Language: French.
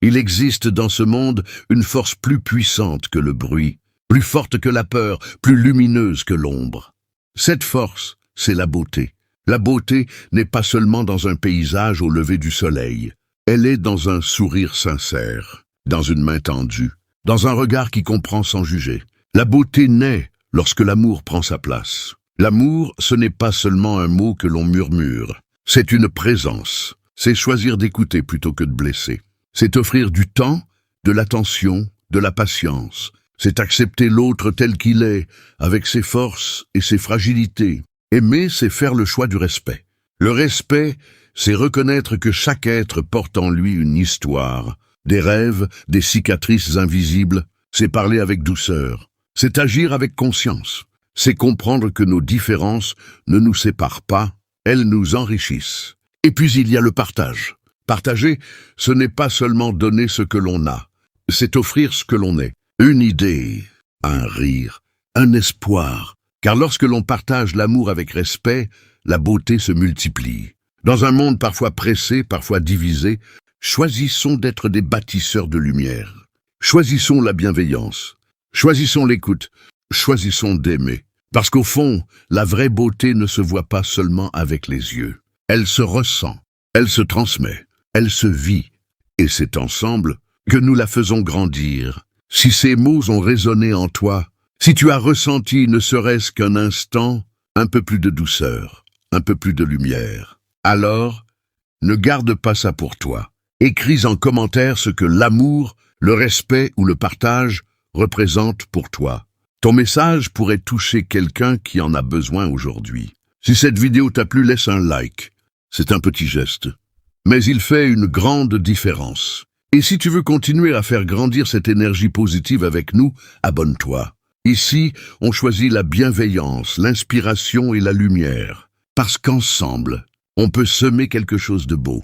Il existe dans ce monde une force plus puissante que le bruit, plus forte que la peur, plus lumineuse que l'ombre. Cette force, c'est la beauté. La beauté n'est pas seulement dans un paysage au lever du soleil. Elle est dans un sourire sincère, dans une main tendue, dans un regard qui comprend sans juger. La beauté naît lorsque l'amour prend sa place. L'amour, ce n'est pas seulement un mot que l'on murmure. C'est une présence. C'est choisir d'écouter plutôt que de blesser. C'est offrir du temps, de l'attention, de la patience. C'est accepter l'autre tel qu'il est, avec ses forces et ses fragilités. Aimer, c'est faire le choix du respect. Le respect, c'est reconnaître que chaque être porte en lui une histoire, des rêves, des cicatrices invisibles. C'est parler avec douceur. C'est agir avec conscience. C'est comprendre que nos différences ne nous séparent pas, elles nous enrichissent. Et puis il y a le partage. Partager, ce n'est pas seulement donner ce que l'on a, c'est offrir ce que l'on est. Une idée, un rire, un espoir. Car lorsque l'on partage l'amour avec respect, la beauté se multiplie. Dans un monde parfois pressé, parfois divisé, choisissons d'être des bâtisseurs de lumière. Choisissons la bienveillance. Choisissons l'écoute. Choisissons d'aimer. Parce qu'au fond, la vraie beauté ne se voit pas seulement avec les yeux. Elle se ressent, elle se transmet, elle se vit. Et c'est ensemble que nous la faisons grandir. Si ces mots ont résonné en toi, si tu as ressenti ne serait-ce qu'un instant, un peu plus de douceur, un peu plus de lumière, alors, ne garde pas ça pour toi. Écris en commentaire ce que l'amour, le respect ou le partage représentent pour toi. Ton message pourrait toucher quelqu'un qui en a besoin aujourd'hui. Si cette vidéo t'a plu, laisse un like. C'est un petit geste, mais il fait une grande différence. Et si tu veux continuer à faire grandir cette énergie positive avec nous, abonne-toi. Ici, on choisit la bienveillance, l'inspiration et la lumière. Parce qu'ensemble, on peut semer quelque chose de beau.